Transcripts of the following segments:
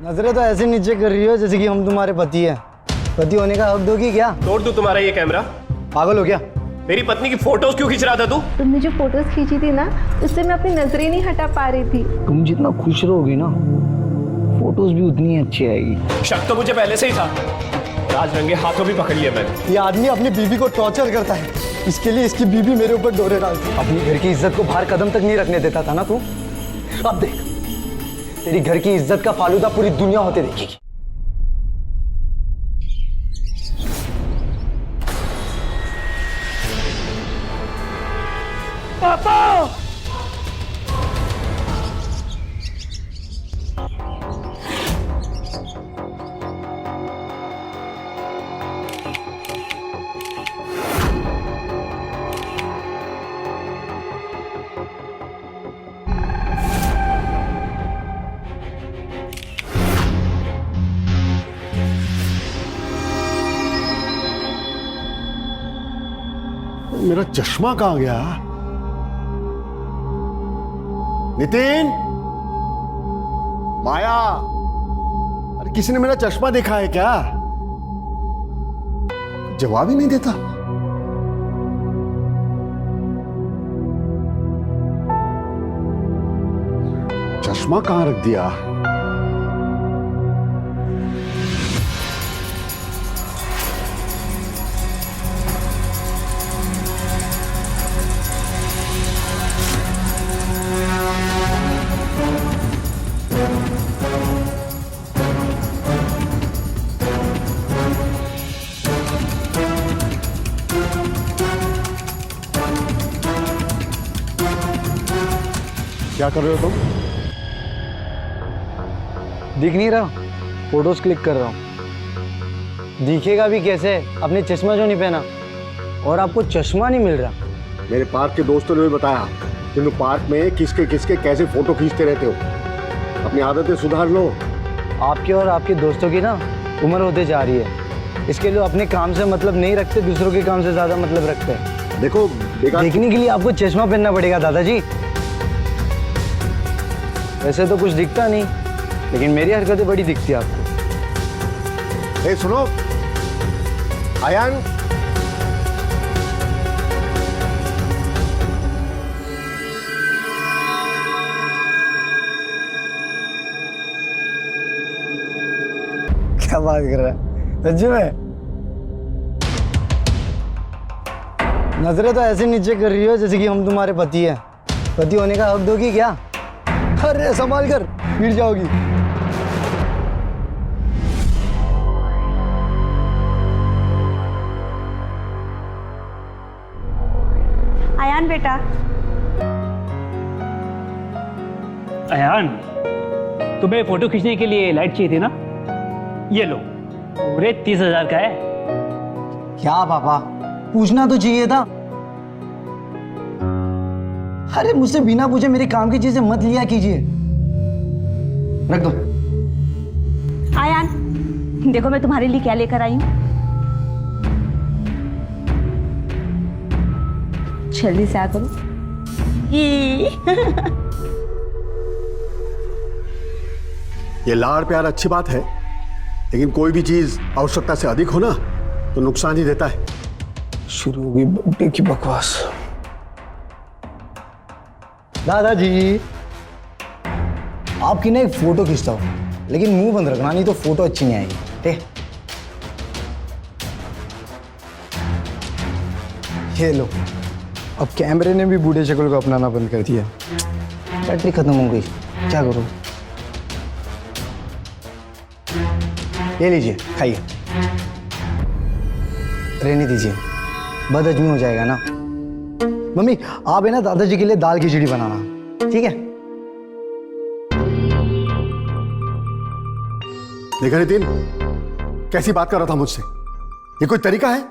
नजरें तो ऐसे नीचे कर रही हो जैसे कि हम तुम्हारे पति हैं। पति होने का हक दोगी क्या? तोड़ दूं तुम्हारा ये कैमरा? पागल हो क्या? मेरी पत्नी की फोटोज क्यों खींच रहा था तू? तुमने जो फोटोज खींची थी ना, उससे मैं अपनी नजरें नहीं हटा पा रही थी। तुम जितना खुश रहोगी ना, फोटोज भी उतनी अच्छी आएगी। शक तो मुझे पहले से ही था, आज रंगे हाथों भी पकड़ लिया मैंने। ये आदमी अपनी बीवी को टॉर्चर करता है, इसके लिए इसकी बीवी मेरे ऊपर डोरे डालती है। अपनी घर की इज्जत को बाहर कदम तक नहीं रखने देता था ना तू। अब देख, तेरी घर की इज्जत का फालूदा पूरी दुनिया होते देखेगी। पापा! मेरा चश्मा कहाँ गया? नितिन, माया, अरे किसी ने मेरा चश्मा देखा है क्या? जवाब ही नहीं देता। चश्मा कहाँ रख दिया? क्या कर रहे हो तुम? दिख नहीं रहा, फोटोज क्लिक कर रहा हूँ। दिखेगा भी कैसे, अपने चश्मा जो नहीं पहना, और आपको चश्मा नहीं मिल रहा। मेरे पार्क के दोस्तों ने भी बताया कि तुम पार्क में किसके किसके कैसे फोटो खींचते रहते हो। अपनी आदतें सुधार लो। आपके और आपके दोस्तों की ना उम्र होते जा रही है, इसके लिए अपने काम से मतलब नहीं रखते, दूसरों के काम से ज्यादा मतलब रखते हैं। देखो, देखने के लिए आपको चश्मा पहनना पड़ेगा दादाजी। वैसे तो कुछ दिखता नहीं, लेकिन मेरी हरकतें बड़ी दिखती है आपको। ए सुनो, आयान, क्या बात कर रहा है सच में? नजरें तो ऐसे नीचे कर रही हो जैसे कि हम तुम्हारे पति हैं। पति होने का हक दोगी क्या? अरे संभाल कर, गिर जाओगी। आयान बेटा। अयान, तुम्हें फोटो खींचने के लिए लाइट चाहिए थी ना? ये लो, पूरे 30,000 का है। क्या पापा, पूछना तो चाहिए था। अरे मुझसे बिना पूछे मेरे काम की चीजें मत लिया कीजिए। रख दो। आयान, देखो मैं तुम्हारे लिए क्या लेकर आई हूँ। जल्दी से आ करो। ये लाड़ प्यार अच्छी बात है, लेकिन कोई भी चीज आवश्यकता से अधिक हो ना तो नुकसान ही देता है। शुरू हो गई बुड्ढे की बकवास। दादाजी, आपकी ना एक फोटो खींचता हूँ, लेकिन मुंह बंद रखना, नहीं तो फोटो अच्छी नहीं आएगी। ठीक? ये लो। अब कैमरे ने भी बूढ़े शक्ल को अपनाना बंद कर दिया। बैटरी खत्म हो गई, क्या करूं? ये लीजिए, खाइए। रहने दीजिए, बदहजमी हो जाएगा ना। मम्मी, आप है ना दादाजी के लिए दाल खिचड़ी बनाना, ठीक है? देखा नितिन, कैसी बात कर रहा था मुझसे? ये कोई तरीका है?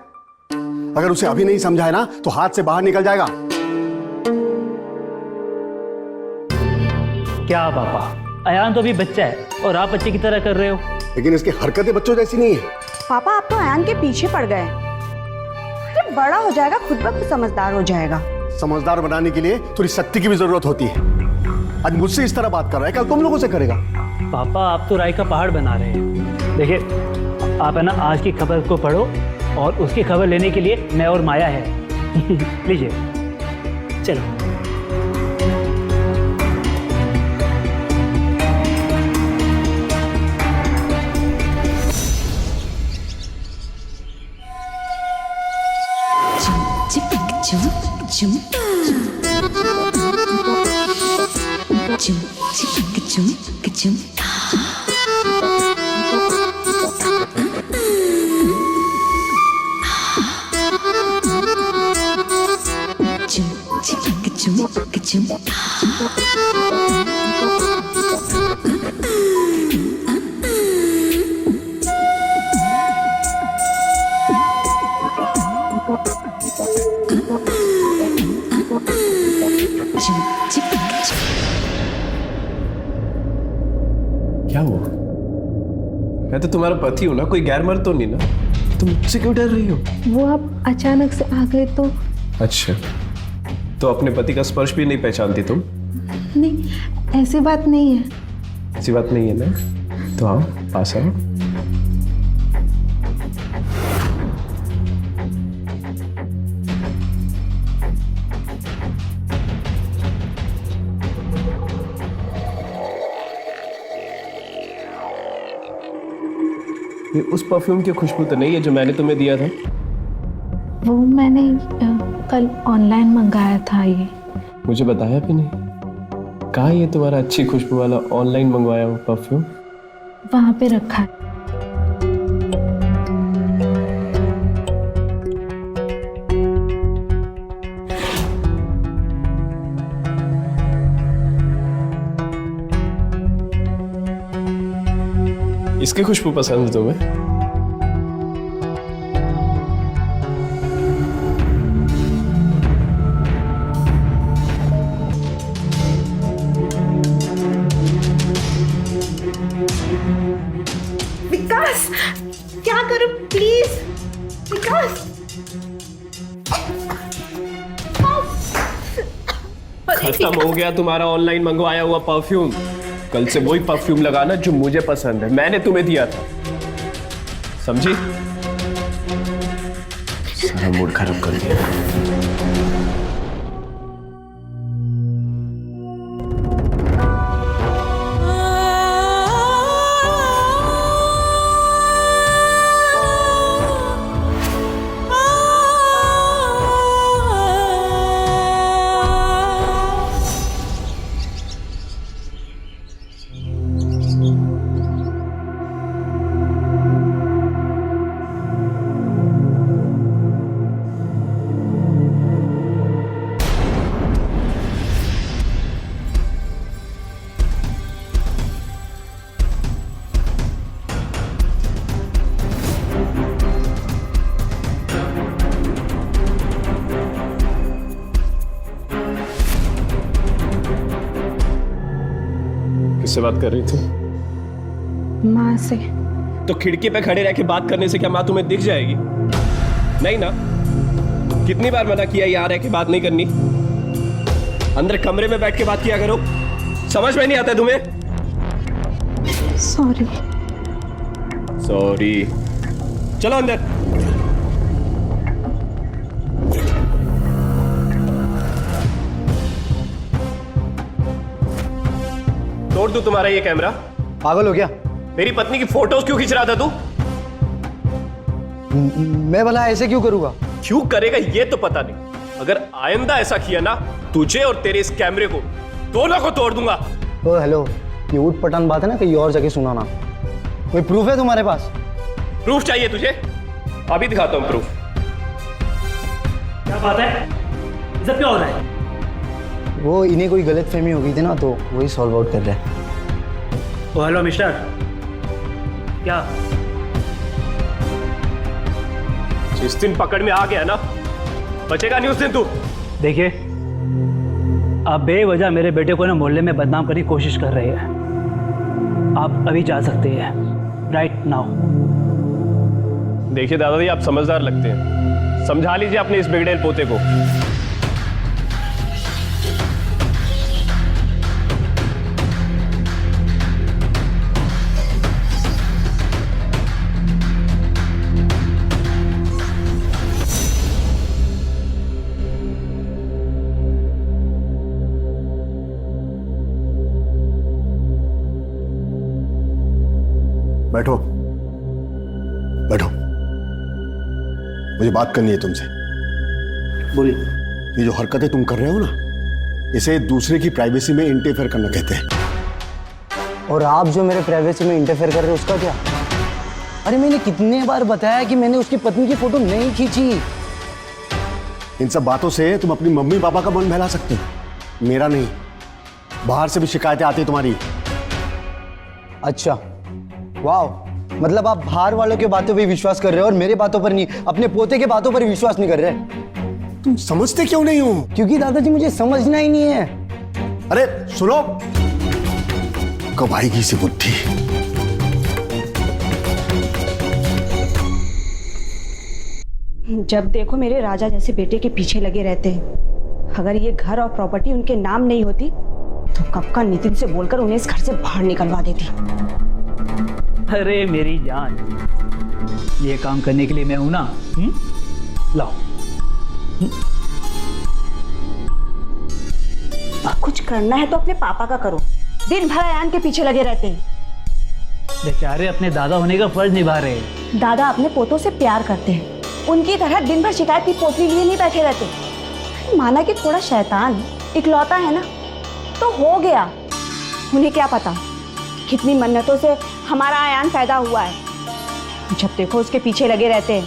अगर उसे अभी नहीं समझाए ना तो हाथ से बाहर निकल जाएगा। क्या पापा, अयान तो अभी बच्चा है और आप बच्चे की तरह कर रहे हो। लेकिन इसकी हरकतें बच्चों जैसी नहीं है। पापा, आप तो आयान के पीछे पड़ गए। अरे बड़ा हो जाएगा, खुद ब खुद समझदार हो जाएगा। समझदार बनाने के लिए थोड़ी शक्ति की भी जरूरत होती है। आज मुझसे इस तरह बात कर रहा है, कल तुम लोगों से करेगा। पापा आप तो राय का पहाड़ बना रहे हैं। देखिए आप है ना आज की खबर को पढ़ो और उसकी खबर लेने के लिए मैं और माया है। लीजिए चलो। क्या हुआ? मैं तो तुम्हारा पति हूं ना, कोई गैर मर्द तो नहीं ना? तुम मुझसे क्यों डर रही हो? वो आप अचानक से आ गए तो। अच्छा, तो अपने पति का स्पर्श भी नहीं पहचानती तुम? नहीं ऐसी बात नहीं है। ऐसी बात नहीं है ना? तो आओ पास आओ। ये उस परफ्यूम की खुशबू तो नहीं है जो मैंने तुम्हें दिया था? वो मैंने कल ऑनलाइन मंगाया था। ये मुझे बताया भी नहीं। कहाँ ये तुम्हारा अच्छी खुशबू वाला ऑनलाइन मंगवाया हुआ परफ्यूम? वहां पे रखा है। इसकी खुशबू पसंद है तुम्हें? विकास क्या करूं प्लीज विकास। खत्म हो गया तुम्हारा ऑनलाइन मंगवाया हुआ परफ्यूम। कल से वही परफ्यूम लगाना जो मुझे पसंद है, मैंने तुम्हें दिया था, समझी? सारा मूड खराब कर दिया। किससे बात कर रही थी? माँ से। तो खिड़की पे खड़े रह के बात करने से क्या माँ तुम्हें दिख जाएगी? नहीं ना? कितनी बार मना किया यहाँ रह के बात नहीं करनी? अंदर कमरे में बैठ के बात किया करो। समझ में नहीं आता तुम्हें? सॉरी। सॉरी। चलो अंदर। तोड़ दूं तुम्हारा ये कैमरा? पागल हो गया? मेरी पत्नी की फोटोज क्यों खींच रहा था तू? मैं भला ऐसे क्यों करूंगा? क्यों करेगा ये तो पता नहीं। अगर आइंदा ऐसा किया ना, तुझे और तेरे इस कैमरे को दोनों को तोड़ दूंगा। ओ हेलो, ये ऊट पटांग बात है ना, कहीं और जगह सुनाना। कोई प्रूफ है तुम्हारे पास? प्रूफ चाहिए तुझे? अभी दिखाता हूं प्रूफ। क्या बात है? सब क्या हो रहा है? वो इन्हें कोई गलत फहमी हो गई थी ना, तो वही सॉल्व आउट कर रहे हैं। ओ हेलो मिस्टर, क्या जिस दिन पकड़ में आ गया ना, बचेगा नहीं उस दिन तू। देखिए, आप बेवजह मेरे बेटे को ना मोहल्ले में बदनाम करने की कोशिश कर रहे हैं। आप अभी जा सकते हैं, राइट नाउ। देखिए दादाजी, आप समझदार लगते हैं, समझा लीजिए अपने इस बिगड़ेल पोते को। बैठो बैठो, मुझे बात करनी है तुमसे। बोलिए। ये जो हरकतें तुम कर रहे हो ना, इसे दूसरे की प्राइवेसी में इंटरफेयर करना कहते हैं। और आप जो मेरे प्राइवेसी में इंटरफेयर कर रहे हो उसका क्या? अरे मैंने कितने बार बताया कि मैंने उसकी पत्नी की फोटो नहीं खींची। इन सब बातों से तुम अपनी मम्मी पापा का मन बहला सकते हो, मेरा नहीं। बाहर से भी शिकायतें आती तुम्हारी। अच्छा, वाह, मतलब आप बाहर वालों के बातों पे विश्वास कर रहे हो और मेरे बातों पर नहीं, अपने पोते के बातों पर विश्वास नहीं कर रहे। तुम समझते क्यों नहीं हो? क्योंकि दादाजी मुझे समझना ही नहीं है। अरे सुनो, कब आएगी सी बुद्धि? जब देखो मेरे राजा जैसे बेटे के पीछे लगे रहते हैं। अगर ये घर और प्रॉपर्टी उनके नाम नहीं होती तो कब का नितिन से बोलकर उन्हें इस घर से बाहर निकलवा देती। अरे मेरी जान, ये काम करने के लिए मैं हूं ना। लाओ। कुछ करना है तो अपने पापा का करो, दिन भर अयान के पीछे लगे रहते हैं। बेचारे अपने दादा होने का फर्ज निभा रहे हैं। दादा अपने पोतों से प्यार करते हैं, उनकी तरह दिन भर शिकायत की पोटली लिए नहीं बैठे रहते। माना कि थोड़ा शैतान इकलौता है ना, तो हो गया। उन्हें क्या पता कितनी मन्नतों से हमारा अयान पैदा हुआ है। जब देखो उसके पीछे लगे रहते हैं।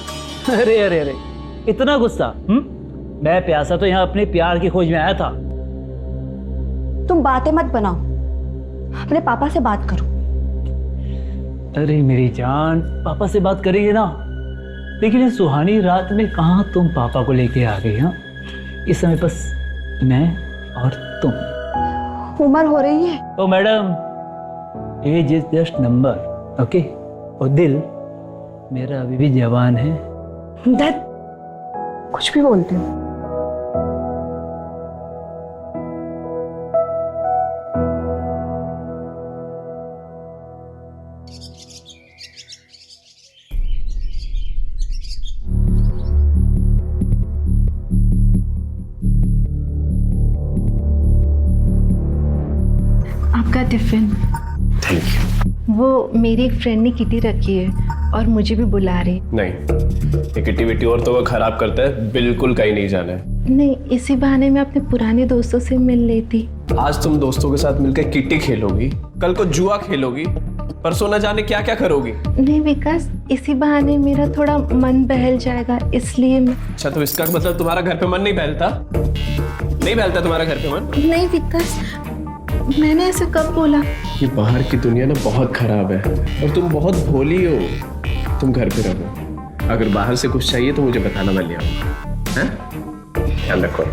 अरे अरे अरे, इतना गुस्सा? मैं प्यासा तो यहाँ अपने प्यार की खोज में आया था। तुम बातें मत बनाओ, अपने पापा से बात करो। अरे मेरी जान, पापा से बात करेंगे ना, लेकिन इस सुहानी रात में कहाँ तुम पापा को लेके आ गई? हाँ, इस समय बस मैं और तुम। उम्र हो रही है। ओ madam, age is just number, okay? और दिल मेरा अभी भी जवान है। दत्त, कुछ भी बोलते हो। आपका टिफिन। Thank you. वो मेरी एक फ्रेंड ने किटी रखी है और मुझे भी बुला रही। नहीं, ये किटी विटी और तो वो खराब करता है, बिल्कुल कहीं नहीं जाना है। नहीं, इसी बहाने मैं अपने पुराने दोस्तों से मिल लेती। आज तुम दोस्तों के साथ मिलकर किटी खेलोगी, कल को जुआ खेलोगी, परसों न जाने क्या क्या करोगी। नहीं विकास, इसी बहाने मेरा थोड़ा मन बहल जाएगा, इसलिए मैं। अच्छा, तो इसका मतलब तुम्हारा घर पे मन नहीं बहलता? नहीं बहलता तुम्हारा घर पे मन? नहीं विकास, मैंने ऐसे कब बोला? ये बाहर की दुनिया ना बहुत खराब है और तुम बहुत भोली हो। तुम घर पे रहो, अगर बाहर से कुछ चाहिए तो मुझे बताना, मैं ले आऊंगा। हैं? ध्यान रखो।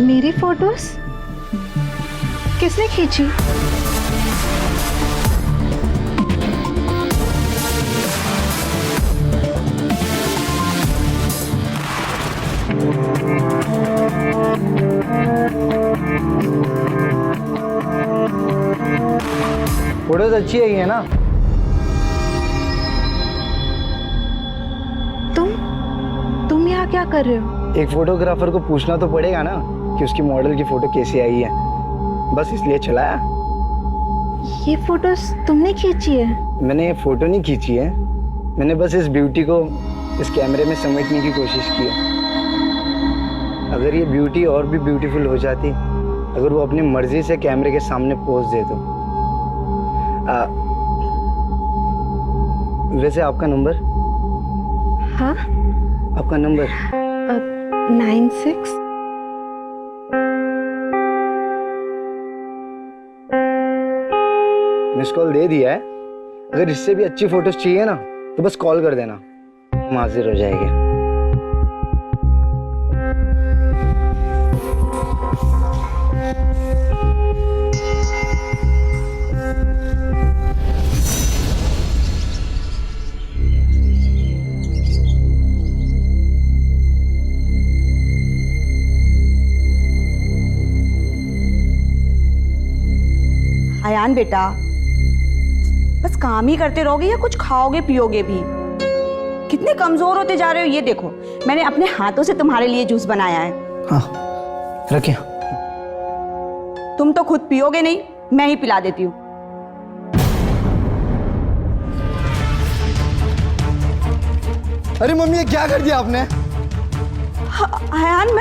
मेरी फोटोज किसने खींची? फोटोज अच्छी आई है ना? तुम यहाँ क्या कर रहे हो? एक फोटोग्राफर को पूछना तो पड़ेगा ना कि उसकी मॉडल की फोटो कैसी आई है, बस इसलिए चलाया। ये फोटोज तुमने खींची है? मैंने ये फोटो नहीं खींची है, मैंने बस इस ब्यूटी को इस कैमरे में समेटने की कोशिश की है। अगर ये ब्यूटी और भी ब्यूटीफुल हो जाती, अगर वो अपनी मर्जी से कैमरे के सामने पोज दे तो। वैसे आपका नंबर? हाँ, आपका नंबर? 96 मिस कॉल दे दिया है। अगर इससे भी अच्छी फोटोज चाहिए ना तो बस कॉल कर देना, हम हाजिर हो जाएंगे। आयान बेटा, बस काम ही करते रहोगे या कुछ खाओगे पियोगे भी? कितने कमजोर होते जा रहे हो। ये देखो, मैंने अपने हाथों से तुम्हारे लिए जूस बनाया है। हाँ रखिए। तुम तो खुद पियोगे नहीं, मैं ही पिला देती हूँ। अरे मम्मी ये क्या कर दिया आपने? आयान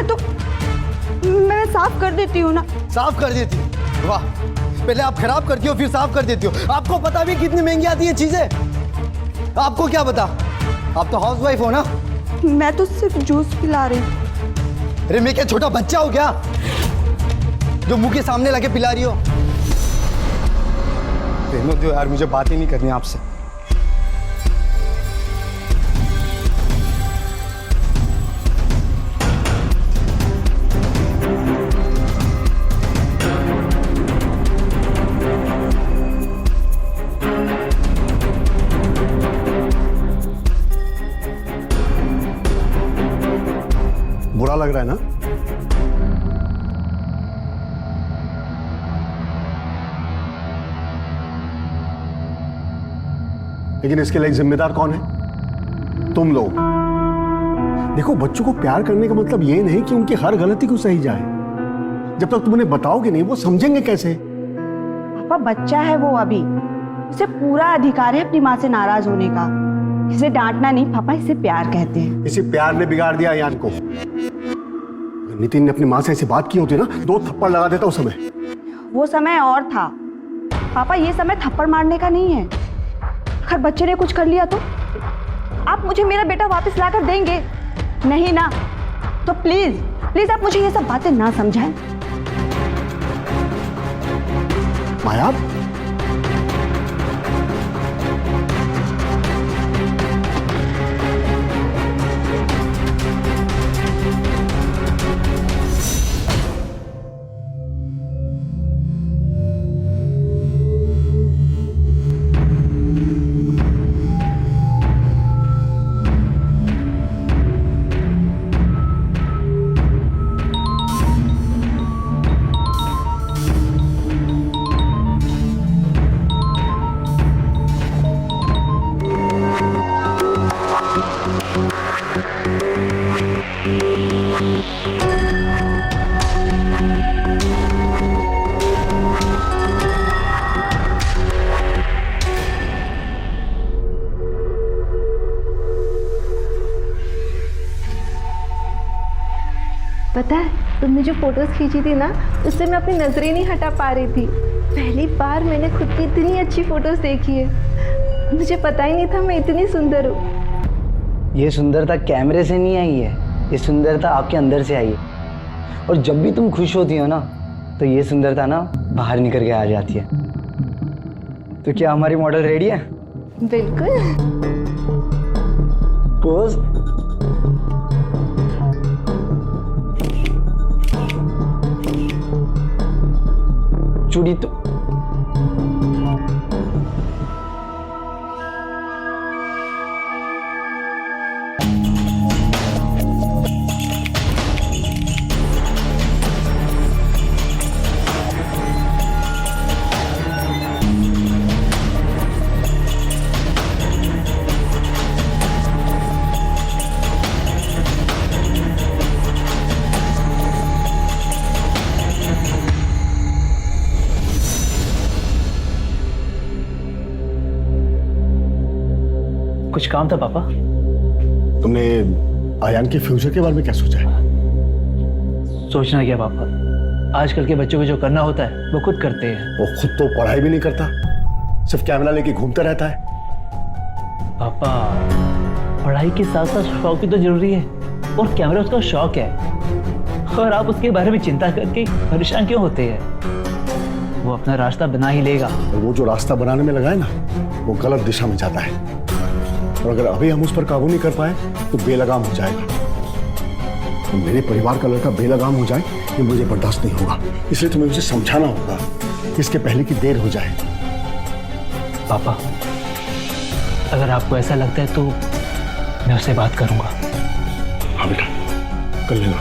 मैं साफ कर देती हूँ ना। साफ कर देती? वाह, पहले आप खराब करती हो फिर साफ कर देती हो। आपको पता भी कितनी महंगी आती है चीजें? आपको क्या पता? आप तो हाउसवाइफ हो ना। मैं तो सिर्फ जूस पिला रही हूँ। अरे मैं क्या छोटा बच्चा हो क्या जो मुंह के सामने लाके पिला रही हो? रहने दो यार, मुझे बात ही नहीं करनी आपसे। बुरा लग रहा है ना? लेकिन इसके लिए जिम्मेदार कौन है? तुम लोग। देखो, बच्चों को प्यार करने का मतलब ये नहीं कि उनकी हर गलती को सही जाए। जब तक तुम उन्हें बताओगे नहीं, वो समझेंगे कैसे? पापा बच्चा है वो अभी, उसे पूरा अधिकार है अपनी माँ से नाराज होने का। इसे डांटना नहीं पापा, इसे प्यार कहते हैं। इसी प्यार ने बिगाड़ दिया यान को। नितिन ने अपनी माँ से ऐसी बात की होती ना, 2 थप्पड़ लगा देता उस समय। वो समय और था पापा, ये समय थप्पड़ मारने का नहीं है। अगर बच्चे ने कुछ कर लिया तो आप मुझे मेरा बेटा वापस लाकर देंगे? नहीं ना। तो प्लीज प्लीज आप मुझे ये सब बातें ना समझाएं। माया, पता है, तुमने जो फोटोज खींची थी ना, उससे मैं अपनी नजरें नहीं हटा पा रही थी। पहली बार मैंने खुद की इतनी अच्छी फोटोज देखी है। मुझे पता ही नहीं था मैं इतनी सुंदर हूँ। ये सुंदरता कैमरे से नहीं आई है, ये सुंदरता आपके अंदर से आई है। और जब भी तुम खुश होती हो ना, तो ये सुंदरता ना बाहर निकल के आ जाती है। तो क्या हमारी मॉडल रेडी है? बिल्कुल। पोज। चूड़ी तो कुछ काम था पापा? तुमने आयान के फ्यूचर के बारे में क्या सोचा है? सोचना क्या पापा, आजकल के बच्चों को जो करना होता है वो खुद करते हैं। वो खुद तो पढ़ाई भी नहीं करता, सिर्फ कैमरा लेके घूमता रहता है। पापा, पढ़ाई के साथ साथ शौक भी तो जरूरी है, और कैमरा उसका शौक है। और आप उसके बारे में चिंता करके परेशान क्यों होते हैं? वो अपना रास्ता बना ही लेगा। और वो जो रास्ता बनाने में लगा है ना, वो गलत दिशा में जाता है। और अगर अभी हम उस पर काबू नहीं कर पाए तो बेलगाम हो जाएगा। तो मेरे परिवार का लड़का बेलगाम हो जाए, ये मुझे बर्दाश्त नहीं होगा। इसलिए तुम्हें उसे समझाना होगा, इसके पहले कि देर हो जाए। पापा, अगर आपको ऐसा लगता है तो मैं उससे बात करूंगा। हाँ बेटा, कर लेना।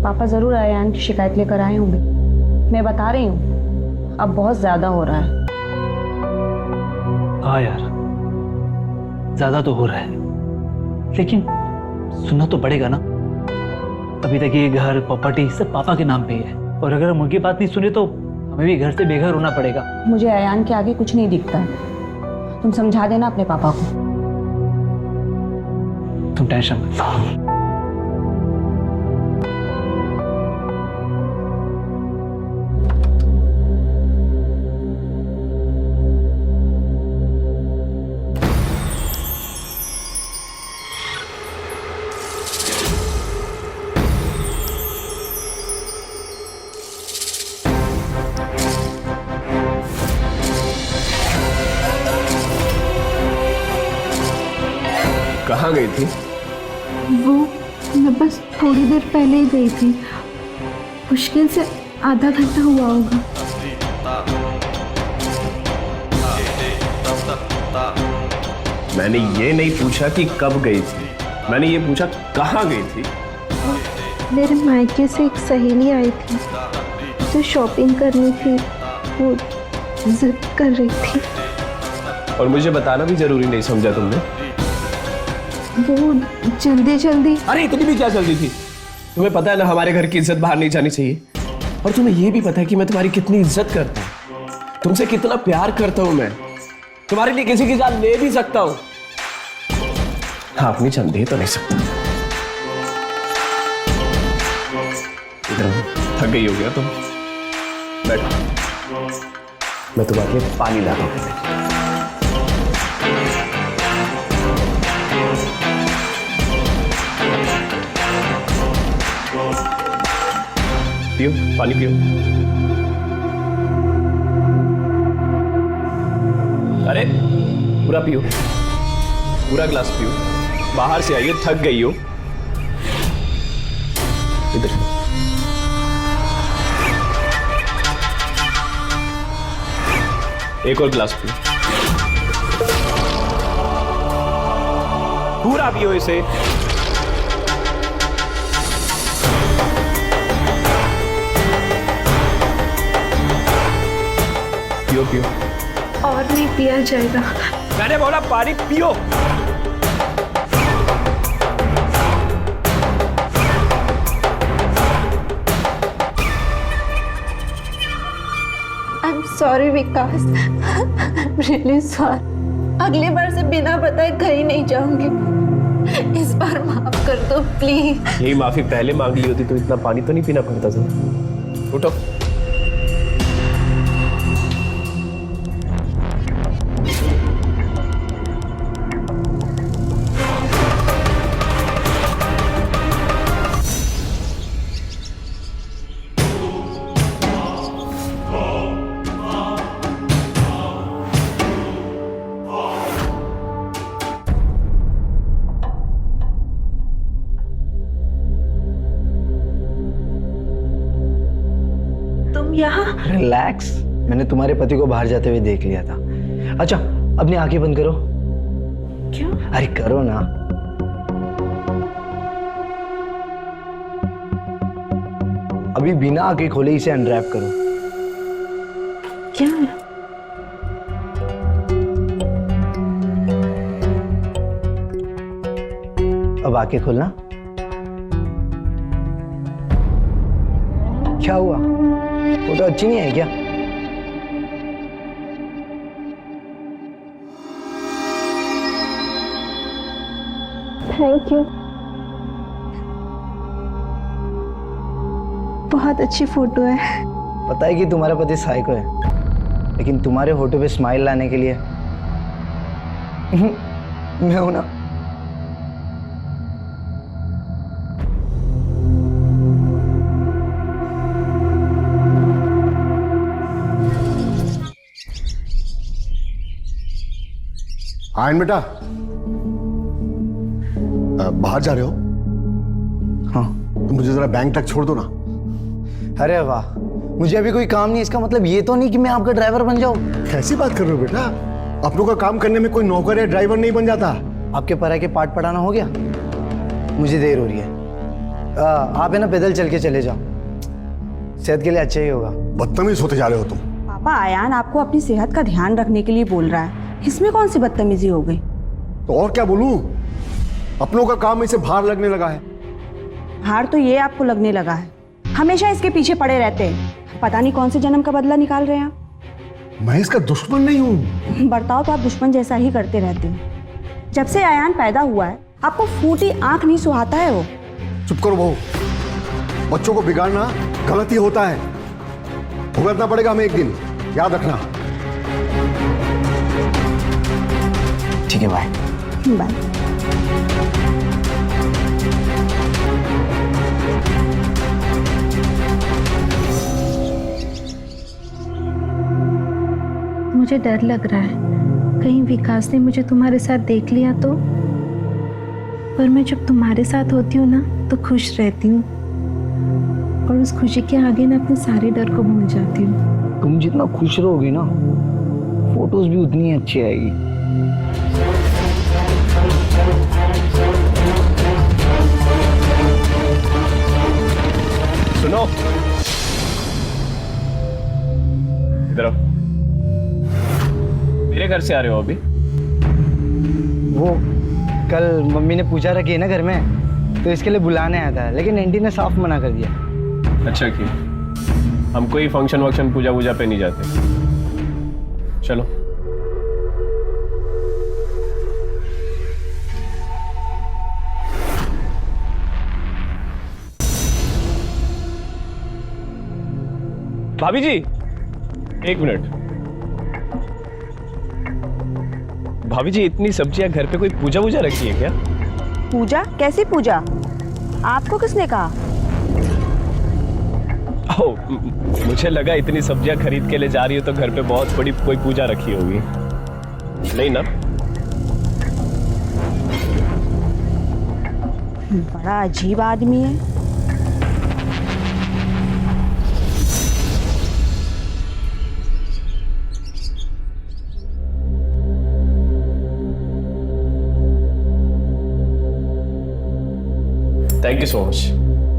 पापा ज़रूर अयान की शिकायत लेकर आए होंगे। मैं बता रही हूँ, अब बहुत ज़्यादा हो रहा है। हाँ यार, ज्यादा तो हो रहा है, लेकिन सुनना तो पड़ेगा ना। अभी तक ये घर, प्रॉपर्टी सब पापा के नाम पे है, और अगर हम उनकी बात नहीं सुने तो हमें भी घर से बेघर होना पड़ेगा। मुझे अयान के आगे कुछ नहीं दिखता है। तुम समझा देना अपने पापा को। तुम टेंशन मत लो। कहाँ गई थी? वो मैं बस थोड़ी देर पहले ही गई थी, मुश्किल से आधा घंटा हुआ होगा। मैंने ये नहीं पूछा कि कब गई थी, मैंने ये पूछा कहाँ गई थी। मेरे मायके से एक सहेली आई थी, उसे शॉपिंग करनी थी, वो जिद कर रही थी। और मुझे बताना भी जरूरी नहीं समझा तुमने? वो जल्दी जल्दी। अरे इतनी भी क्या जल्दी थी? तुम्हें पता है ना हमारे घर की इज्जत बाहर नहीं जानी चाहिए। और तुम्हें ये भी पता है कि मैं तुम्हारी कितनी इज्जत करता हूँ, तुमसे कितना प्यार करता हूँ। मैं तुम्हारे लिए किसी की जान ले भी सकता हूँ। हाँ, अपनी जान दे तो नहीं सकता। इधर थक गई हो गया तुम? बैठो, मैं तुम्हारे लिए पानी लाता हूँ। पियो, पानी पियो। अरे पूरा पियो, पूरा ग्लास पियो। बाहर से आई हो, थक गई हो। इधर एक और ग्लास पियो, पूरा पियो इसे। पियो पियो। और नहीं पिया जाएगा। मैंने बोला पानी पियो। I am sorry Vikas, really sorry. अगली बार से बिना बताए कहीं नहीं जाऊंगी। इस बार माफ कर दो प्लीज। यही माफी पहले मांग ली होती तो इतना पानी तो नहीं पीना पड़ता था। उठो। यहाँ रिलैक्स, मैंने तुम्हारे पति को बाहर जाते हुए देख लिया था। अच्छा, अपनी आंखें बंद करो। क्यों? अरे करो ना। अभी बिना आंखें खोले इसे अनरैप करो। क्या? अब आंखें खोलना। क्या हुआ? फोटो अच्छी नहीं है क्या? Thank you. बहुत अच्छी फोटो है। पता है कि तुम्हारा पति साइको है, लेकिन तुम्हारे होठों पे स्माइल लाने के लिए मैं हूं ना। आयन बेटा, बाहर जा रहे हो? हाँ। तो मुझे जरा बैंक तक छोड़ दो ना। अरे वाह, मुझे अभी कोई काम नहीं। इसका मतलब ये तो नहीं कि मैं आपका ड्राइवर बन जाऊं। कैसी बात कर रहे हो बेटा? अपनों का काम करने में कोई नौकर या ड्राइवर नहीं बन जाता। आपके पढ़ाई के पाठ पढ़ाना हो गया? मुझे देर हो रही है। आप है ना पैदल चल के चले जाओ, सेहत के लिए अच्छा ही होगा। बदतमीज होते जा रहे हो तुम। पापा, आयान आपको अपनी सेहत का ध्यान रखने के लिए बोल रहा है, इसमें कौन सी बदतमीजी हो गई? तो और क्या बोलूं? अपनों का काम इसे भार लगने लगा है। हार तो ये आपको लगने लगा है, हमेशा इसके पीछे पड़े रहते हैं। पता नहीं कौन से जन्म का बदला निकाल रहे हैं आप। मैं इसका दुश्मन नहीं हूं। बर्ताव तो आप दुश्मन जैसा ही करते रहते हो। जब से आयान पैदा हुआ है आपको फूटी आंख नहीं सुहाता है वो। चुप करो बहू, बच्चों को बिगाड़ना गलत ही होता है। भुगतना पड़ेगा हमें एक दिन, याद रखना। ठीक है, बाय बाय। मुझे डर लग रहा है कहीं विकास ने मुझे तुम्हारे साथ देख लिया तो। पर मैं जब तुम्हारे साथ होती हूँ ना तो खुश रहती हूँ, और उस खुशी के आगे ना अपने सारे डर को भूल जाती हूँ। तुम जितना खुश रहोगी ना, फोटोज भी उतनी अच्छी आएगी। सुनो, इधर आओ। मेरे घर से आ रहे हो अभी? वो कल मम्मी ने पूछा रखी है ना घर में, तो इसके लिए बुलाने आया था, लेकिन एंटी ने साफ मना कर दिया। अच्छा किया, हम कोई फंक्शन वक्शन पूजा वूजा पे नहीं जाते। चलो। भाभी जी, एक मिनट। भाभी जी, इतनी सब्जियां घर पे कोई पूजा वूजा रखी है क्या? पूजा? कैसी पूजा? आपको किसने कहा? ओह, मुझे लगा इतनी सब्जियां खरीद के ले जा रही हो तो घर पे बहुत बड़ी कोई पूजा रखी होगी। नहीं ना? बड़ा अजीब आदमी है। Thank you so much.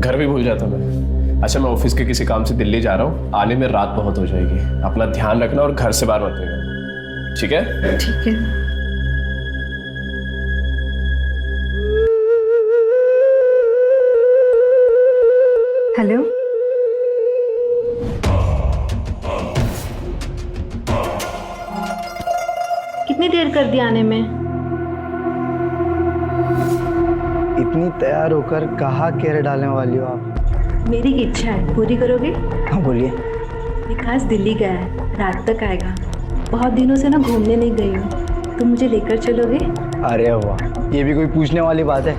घर भी भूल जाता मैं। अच्छा, मैं ऑफिस के किसी काम से दिल्ली जा रहा हूँ, आने में रात बहुत हो जाएगी। अपना ध्यान रखना और घर से बाहर मत निकलना, ठीक है? ठीक है। हेलो, कितनी देर कर दी आने में? इतनी तैयार होकर कहाँ केयर डालने वाली हो आप? मेरी इच्छा है, पूरी करोगे? हाँ बोलिए। विकास दिल्ली गया है, रात तक आएगा। बहुत दिनों से ना घूमने नहीं गई हूँ, तुम मुझे लेकर चलोगे? अरे वाह, ये भी कोई पूछने वाली बात है।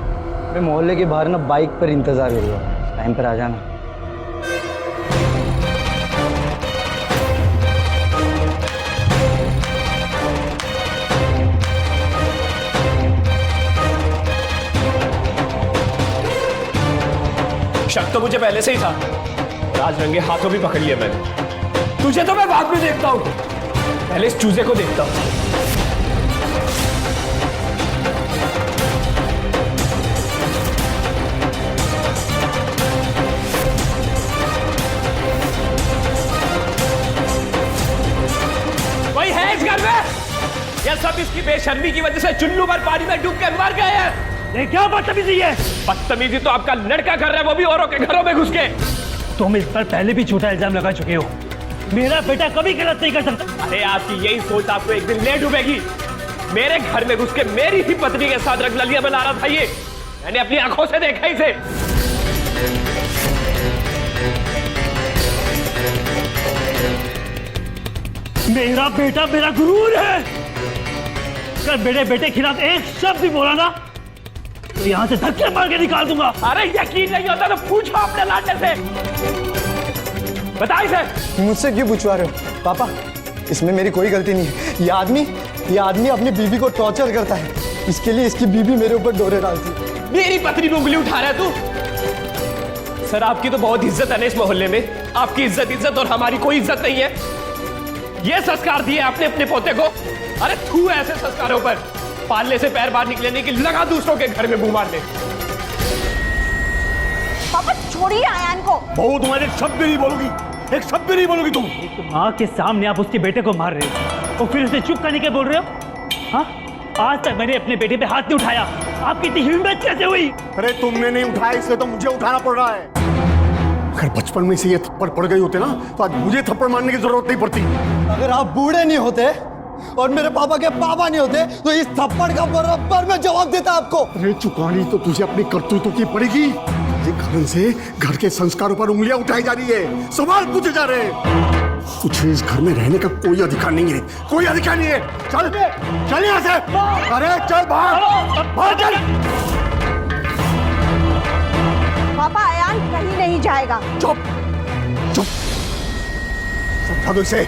मैं मोहल्ले के बाहर ना बाइक पर इंतजार करूँगा, टाइम पर आ जाना। शक तो मुझे पहले से ही था, और आज रंगे हाथों भी पकड़ लिया मैंने। तुझे तो मैं बाद में देखता हूँ, पहले इस चूजे को देखता हूँ। कोई है इस घर में? या सब इसकी बेशर्मी की वजह से चुल्लू भर पानी में डूब के मर गए हैं? ये क्या बदतमीजी है? बदतमीजी तो आपका लड़का कर रहा है, वो भी औरों के घरों में घुस के। तुम इस पर पहले भी झूठा इल्जाम लगा चुके हो। मेरा बेटा कभी गलत नहीं कर सकता। अरे आपकी यही सोच आपको एक दिन ले डूबेगी। मेरे घर में घुस के मेरी ही पत्नी के साथ रंगलियां बना रहा था ये, मैंने अपनी आंखों से देखा इसे। मेरा बेटा मेरा गुरूर है। अगर मेरे बेटे के खिलाफ एक शब्द भी बोला ना तो यहाँ से धक्के मार के निकाल दूंगा। अरे यकीन नहीं होता तो पूछो अपने लाडले से, बताइए सर। मुझसे क्यों पूछवा रहे हो पापा? इसमें मेरी कोई गलती नहीं है। ये आदमी अपनी बीवी को टॉर्चर करता है, इसके लिए इसकी बीवी मेरे ऊपर डोरे डालती है। मेरी पत्नी पे उंगली उठा रहा है तू? सर आपकी तो बहुत इज्जत है ना इस मोहल्ले में, आपकी इज्जत और हमारी कोई इज्जत नहीं है। ये संस्कार दिए आपने अपने पोते को? अरे थू ऐसे संस्कारों पर, पालने से पैर बाहर निकलने की लगा दूसरों के घर में मुंह मारने। पापा छोड़िए आयान को। बहू तुम्हारे एक शब्द भी नहीं बोलोगी, एक शब्द भी नहीं बोलोगी तुम। माँ के सामने आप उसके बेटे को मार रहे हो और फिर उसे चुप करने के बोल रहे हो? हाँ, आज तक मैंने अपने बेटे पे हाथ नहीं उठाया, आपकी इतनी हिम्मत कैसे हुई? अरे तुमने नहीं उठाया इसलिए तो मुझे उठाना पड़ रहा है। अगर बचपन में से ये थप्पड़ पड़ गई होते ना तो आज मुझे थप्पड़ मारने की जरूरत नहीं पड़ती। अगर आप बूढ़े नहीं होते और मेरे पापा के पापा नहीं होते तो इस थप्पड़ का बराबर में जवाब देता आपको। अरे चुकानी तो तुझे अपनी करतूतों की पड़ेगी। ये कारण से घर के संस्कारों पर उंगलियां उठाई जा रही है, सवाल पूछे जा रहे हैं। तुझे इस घर में रहने का कोई अधिकार नहीं है, कोई अधिकार नहीं है। चल चल यहाँ से। अरे चल बाहर, बाहर चल। पापा आयान कहीं नहीं जाएगा। चुप चुप, समझा दो इसे।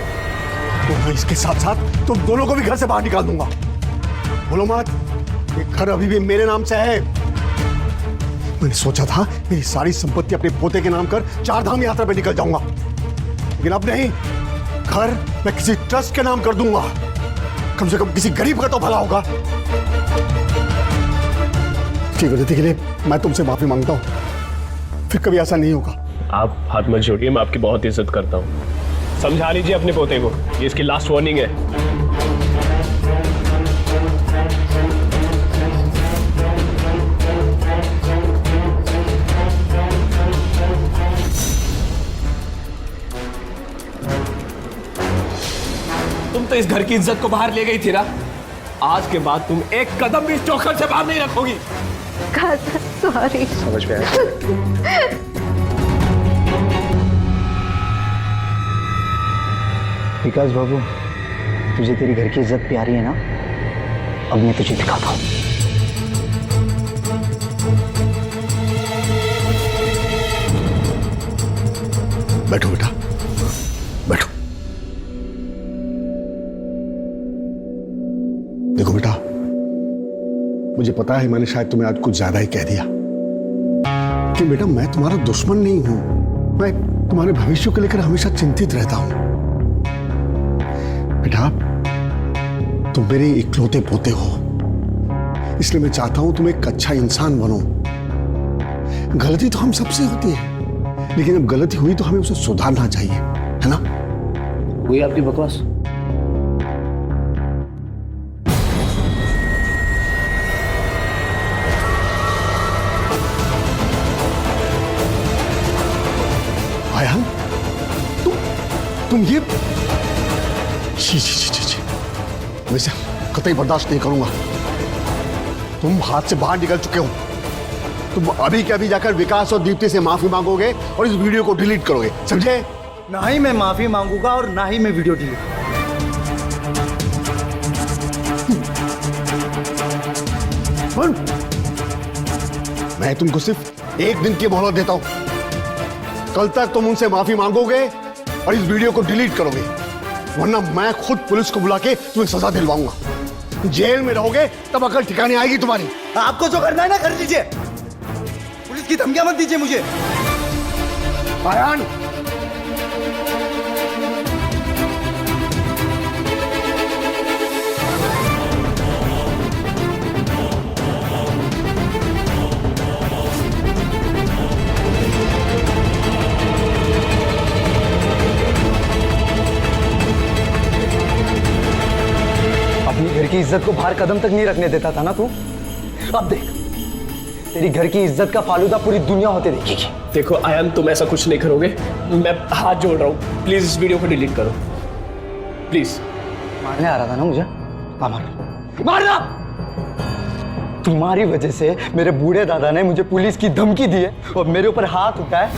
तो मैं इसके साथ साथ तुम दोनों को भी घर से बाहर निकाल दूंगा। बोलो मत, ये घर अभी भी मेरे नाम से है। मैंने सोचा था मेरी सारी संपत्ति अपने पोते के नाम कर 4 धाम यात्रा पे निकल जाऊंगा, लेकिन अब नहीं। घर मैं किसी ट्रस्ट के नाम कर दूंगा, कम से कम किसी गरीब का तो भला होगा। ठीक गलती के लिए मैं तुमसे माफी मांगता हूं, फिर कभी ऐसा नहीं होगा। आप हाथ मत जोड़िए, मैं आपकी बहुत इज्जत करता हूँ। समझा लीजिए अपने पोते को, ये इसकी लास्ट वार्निंग है। तुम तो इस घर की इज्जत को बाहर ले गई थी ना, आज के बाद तुम एक कदम भी इस चौखट से बाहर नहीं रखोगी। सॉरी। समझ में आया? विकास बाबू, तुझे तेरी घर की इज्जत प्यारी है ना? अब मैं तुझे दिखाता हूँ। बैठो बेटा, बैठो। देखो बेटा, मुझे पता है मैंने शायद तुम्हें आज कुछ ज्यादा ही कह दिया, कि बेटा मैं तुम्हारा दुश्मन नहीं हूं। मैं तुम्हारे भविष्य को लेकर हमेशा चिंतित रहता हूं। बेटा, तुम मेरे इकलौते पोते हो, इसलिए मैं चाहता हूं तुम एक अच्छा इंसान बनो। गलती तो हम सबसे होती है, लेकिन अब गलती हुई तो हमें उसे सुधारना चाहिए, है ना? वही आपकी बकवास। आयान, तुम ये छी छी छी छी छी, मैं इसे कतई बर्दाश्त नहीं करूंगा। तुम हाथ से बाहर निकल चुके हो। तुम अभी के अभी जाकर विकास और दीप्ति से माफी मांगोगे और इस वीडियो को डिलीट करोगे, समझे? ना ही मैं माफी मांगूंगा और ना ही मैं वीडियो डिलीट। मैं तुमको सिर्फ 1 दिन की मोहलत देता हूं। कल तक तुम उनसे माफी मांगोगे और इस वीडियो को डिलीट करोगे, वरना मैं खुद पुलिस को बुला के तुम्हें सजा दिलवाऊंगा। जेल में रहोगे तब अकल ठिकाने आएगी तुम्हारी। आपको जो करना है ना कर लीजिए, पुलिस की धमकियां मत दीजिए मुझे। आयान, घर की इज्जत को बाहर कदम तक नहीं रखने देता था ना तू। अब देख, तेरी घर की इज्जत का फालूदा पूरी दुनिया होते देखेगी। देखो आयान, तुम ऐसा कुछ नहीं करोगे, मैं हाथ जोड़ रहा हूँ। प्लीज इस वीडियो को डिलीट करो, प्लीज। मारने आ रहा था ना मुझे? मारना। तुम्हारी वजह से मेरे बूढ़े दादा ने मुझे पुलिस की धमकी दी है और मेरे ऊपर हाथ उठाया।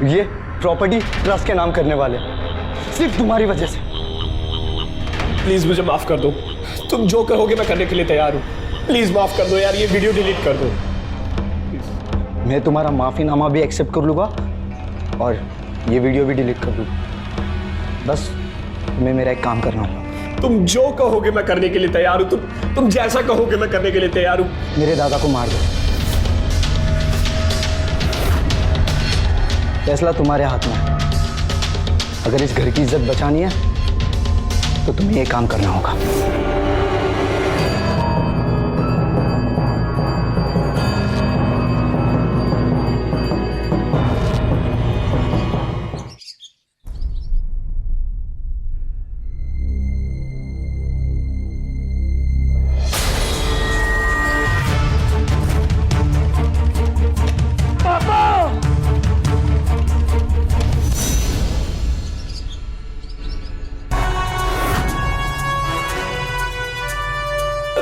ये प्रॉपर्टी ट्रस्ट के नाम करने वाले, सिर्फ तुम्हारी वजह से। प्लीज मुझे माफ कर दो, तुम जो कहोगे मैं करने के लिए तैयार हूँ। प्लीज माफ कर दो यार, ये वीडियो डिलीट कर दो। मैं तुम्हारा माफीनामा भी एक्सेप्ट कर लूंगा और ये वीडियो भी डिलीट कर दूंगा। बस तुम्हें मेरा एक काम करना होगा। तुम जो कहोगे मैं करने के लिए तैयार हूँ। तुम जैसा कहोगे मैं करने के लिए तैयार हूँ। मेरे दादा को मार दो। फैसला तुम्हारे हाथ में है। अगर इस घर की इज्जत बचानी है तो तुम्हें ये काम करना होगा।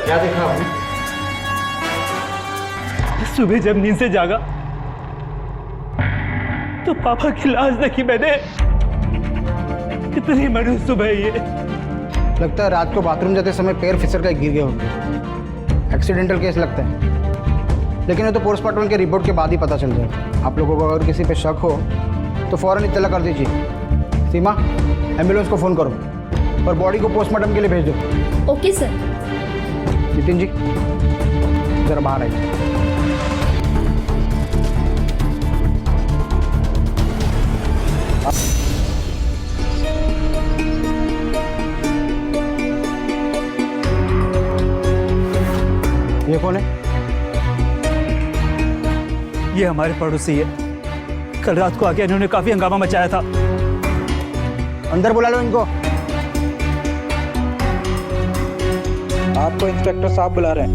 क्या देखा आपने? सुबह जब नींद से जागा तो पापा की लाश देखी मैंने। कितनी मनुष्य सुबह ये। लगता है रात को बाथरूम जाते समय पैर फिसल कर गिर गए होंगे। एक्सीडेंटल केस लगता है, लेकिन ये तो पोस्टमार्टम के रिपोर्ट के बाद ही पता चल जाएगा। आप लोगों को अगर किसी पे शक हो तो फौरन इत्तला कर दीजिए। सीमा, एम्बुलेंस को फ़ोन करो और बॉडी को पोस्टमार्टम के लिए भेज दो। Okay sir. नितिन जी, जरा बाहर आइए। ये कौन है? ये हमारे पड़ोसी है। कल रात को आके इन्होंने काफी हंगामा मचाया था। अंदर बुला लो इनको। आपको इंस्पेक्टर साहब बुला रहे हैं।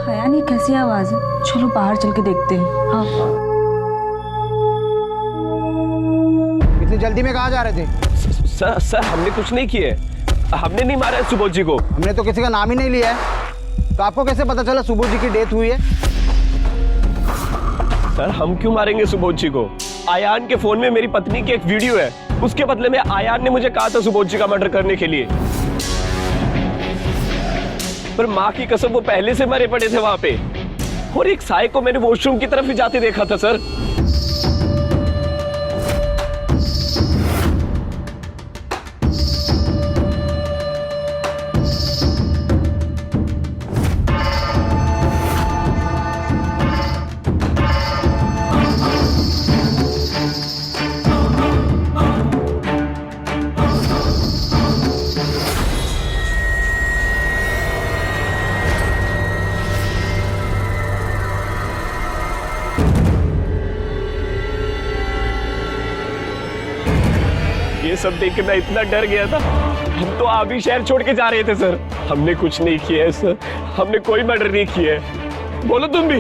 हया नहीं, कैसी आवाज है? चलो बाहर चल के देखते हैं। हाँ। इतनी जल्दी में कहाँ जा रहे थे? सर हमने कुछ नहीं किया है। हमने नहीं मारा है सुबोध जी को। हमने तो किसी का नाम ही नहीं लिया है। तो आपको कैसे पता चला सुबोध जी की डेथ हुई है? सर हम क्यों मारेंगे सुबोध जी को? आयान के फोन में मेरी पत्नी की एक वीडियो है। उसके बदले में आयान ने मुझे कहा था सुबोध जी का मर्डर करने के लिए, पर माँ की कसम वो पहले से मरे पड़े थे वहां पे। और एक साय को मैंने वॉशरूम की तरफ ही जाते देखा था सर। ये सब देख के मैं इतना डर गया था। हम तो आप ही शहर छोड़ के जा रहे थे सर। हमने कुछ नहीं किया है सर। हमने कोई मर्डर नहीं किया है। बोलो तुम भी।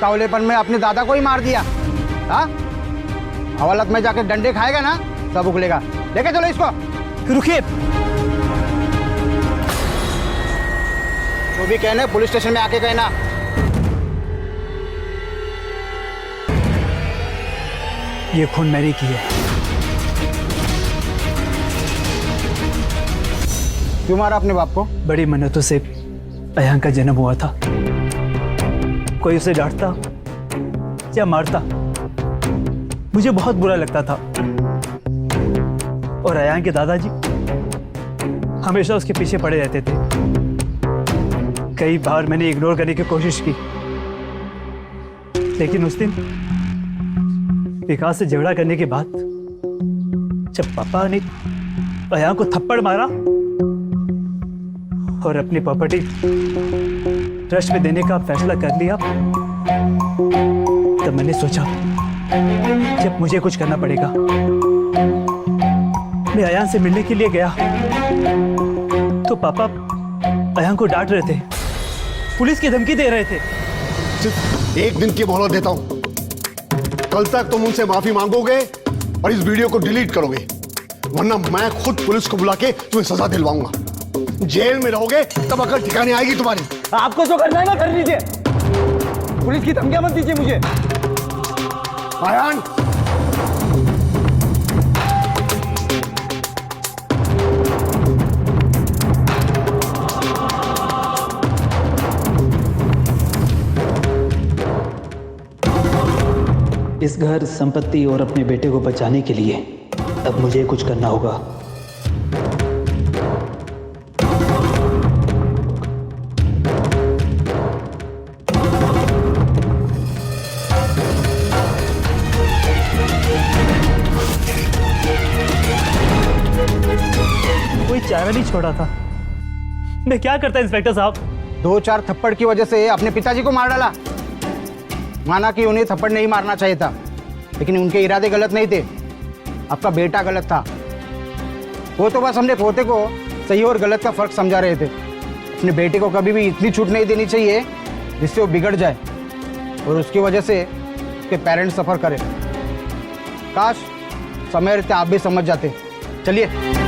तावलेपन में अपने दादा को ही मार दिया। हाँ, हवालत में जाके डंडे खाएगा ना, सब उगलेगा। लेके चलो इसको। रुकिए। जो भी कहना पुलिस स्टेशन में आके कहना। ये खून मैंने किया है। क्यों मारा अपने बाप को? बड़ी मन्नतों से अयान का जन्म हुआ था। कोई उसे डांटता या मारता मुझे बहुत बुरा लगता था। और अयान के दादाजी हमेशा उसके पीछे पड़े रहते थे। कई बार मैंने इग्नोर करने की कोशिश की, लेकिन उस दिन विकास से झगड़ा करने के बाद जब पापा ने अयान को थप्पड़ मारा और अपनी प्रॉपर्टी ट्रस्ट में देने का फैसला कर लिया, तब मैंने सोचा जब मुझे कुछ करना पड़ेगा। मैं अयान से मिलने के लिए गया तो पापा अयान को डांट रहे थे, पुलिस की धमकी दे रहे थे। सिर्फ एक दिन की मोहलत देता हूं। कल तक तुम उनसे माफी मांगोगे और इस वीडियो को डिलीट करोगे, वरना मैं खुद पुलिस को बुला के तुम्हें सजा दिलवाऊंगा। जेल में रहोगे तब अकल ठिकाने आएगी तुम्हारी। आपको जो करना है ना कर लीजिए, पुलिस की धमकियां मत दीजिए मुझे। आयान, इस घर, संपत्ति और अपने बेटे को बचाने के लिए अब मुझे कुछ करना होगा। कोई चारा नहीं छोड़ा था। मैं क्या करता इंस्पेक्टर साहब? 2-4 थप्पड़ की वजह से अपने पिताजी को मार डाला। माना कि उन्हें थप्पड़ नहीं मारना चाहिए था, लेकिन उनके इरादे गलत नहीं थे। आपका बेटा गलत था। वो तो बस हमने पोते को सही और गलत का फर्क समझा रहे थे। अपने बेटे को कभी भी इतनी छूट नहीं देनी चाहिए जिससे वो बिगड़ जाए और उसकी वजह से उसके पेरेंट्स सफ़र करें। काश समय रहते आप भी समझ जाते। चलिए।